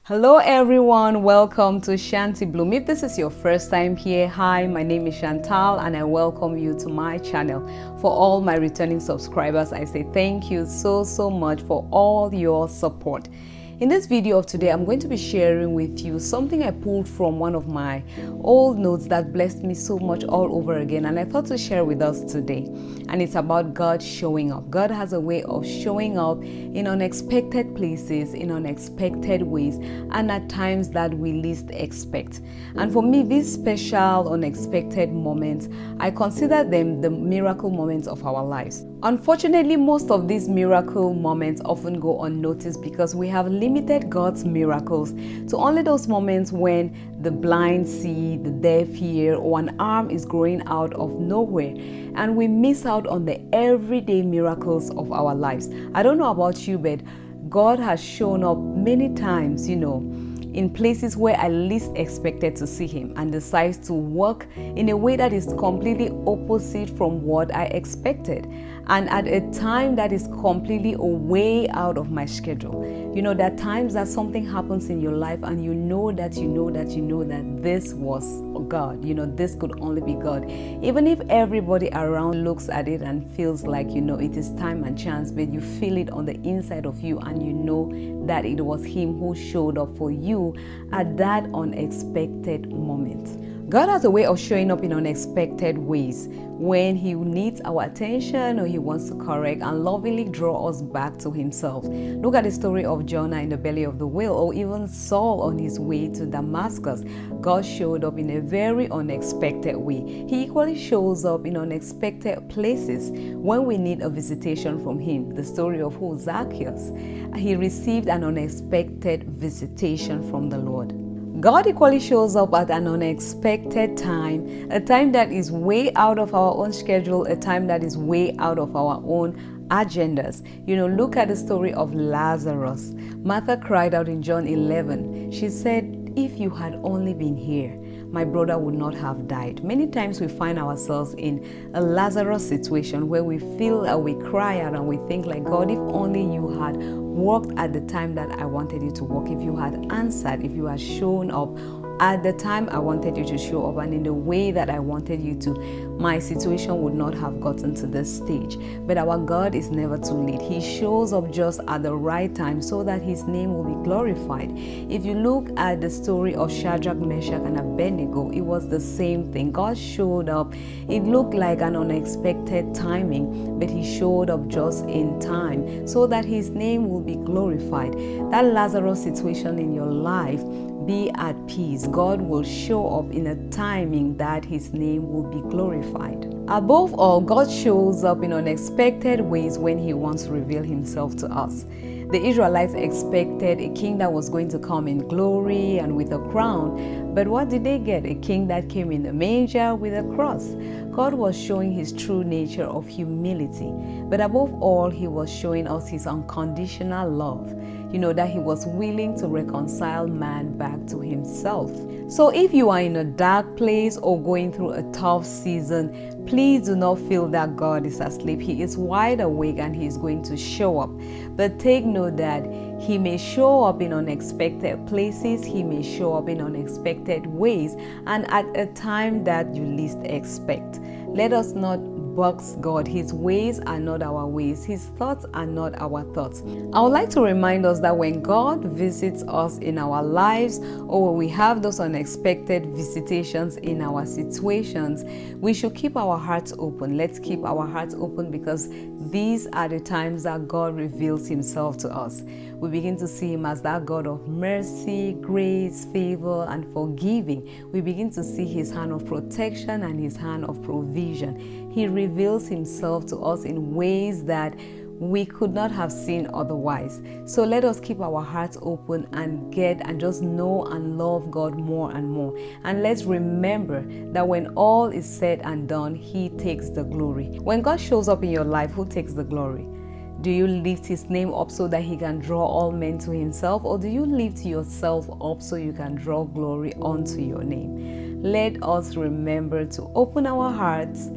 Hello everyone, welcome to Shanti Bloom. If this is your first time here, hi, my name is Chantal and I welcome you to my channel. For all my returning subscribers, I say thank you so much for all your support. In this video of today, I'm going to be sharing with you something I pulled from one of my old notes that blessed me so much all over again, and I thought to share with us today. And it's about God showing up. God has a way of showing up in unexpected places, in unexpected ways, and at times that we least expect. And for me, these special unexpected moments, I consider them the miracle moments of our lives. Unfortunately, most of these miracle moments often go unnoticed because we have limited God's miracles to only those moments when the blind see, the deaf hear, or an arm is growing out of nowhere, and we miss out on the everyday miracles of our lives. I don't know about you, but God has shown up many times, in places where I least expected to see him, and decides to work in a way that is completely opposite from what I expected, and at a time that is completely way out of my schedule. There are times that something happens in your life and you know that this was God. This could only be God. Even if everybody around looks at it and feels like, it is time and chance, but you feel it on the inside of you and you know that it was him who showed up for you at that unexpected moment. God has a way of showing up in unexpected ways when he needs our attention or he wants to correct and lovingly draw us back to himself. Look at the story of Jonah in the belly of the whale, or even Saul on his way to Damascus. God showed up in a very unexpected way. He equally shows up in unexpected places when we need a visitation from him. The story of Zacchaeus. He received an unexpected visitation from the Lord. God equally shows up at an unexpected time, a time that is way out of our own schedule, a time that is way out of our own agendas. Look at the story of Lazarus. Martha cried out in John 11. She said, "If you had only been here, my brother would not have died." Many times we find ourselves in a Lazarus situation where we feel we cry out and we think like, God, if only you had worked at the time that I wanted you to work, if you had answered, if you had shown up at the time I wanted you to show up and in the way that I wanted you to, my situation would not have gotten to this stage. But our God is never too late. He shows up just at the right time so that his name will be glorified. If you look at the story of Shadrach, Meshach, and Abednego, it was the same thing. God showed up. It looked like an unexpected timing, but he showed up just in time so that his name will be glorified. That Lazarus situation in your life, be at peace. God will show up in a timing that his name will be glorified. Above all, God shows up in unexpected ways when he wants to reveal himself to us. The Israelites expected a king that was going to come in glory and with a crown, but what did they get? A king that came in a manger with a cross. God was showing his true nature of humility, but above all, he was showing us his unconditional love. That he was willing to reconcile man back to himself. So if you are in a dark place or going through a tough season, please do not feel that God is asleep. He is wide awake and he is going to show up. But take note that he may show up in unexpected places, he may show up in unexpected ways, and at a time that you least expect. Let us not box God. His ways are not our ways. His thoughts are not our thoughts. I would like to remind us that when God visits us in our lives, or when we have those unexpected visitations in our situations, we should keep our hearts open. Let's keep our hearts open because these are the times that God reveals himself to us. We begin to see him as that God of mercy, grace, favor, and forgiving. We begin to see his hand of protection and his hand of provision. He reveals himself to us in ways that we could not have seen otherwise. So let us keep our hearts open and just know and love God more and more. And let's remember that when all is said and done, he takes the glory. When God shows up in your life, who takes the glory? Do you lift his name up so that he can draw all men to himself, or do you lift yourself up so you can draw glory onto your name? Let us remember to open our hearts,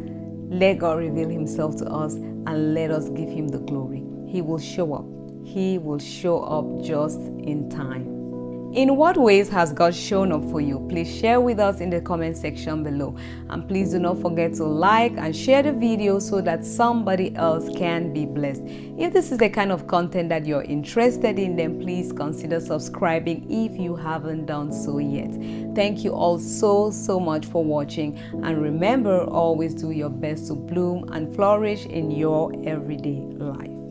let God reveal himself to us, and let us give him the glory. He will show up. He will show up just in time. In what ways has God shown up for you? Please share with us in the comment section below. And please do not forget to like and share the video so that somebody else can be blessed. If this is the kind of content that you're interested in, then please consider subscribing if you haven't done so yet. Thank you all so much for watching. And remember, always do your best to bloom and flourish in your everyday life.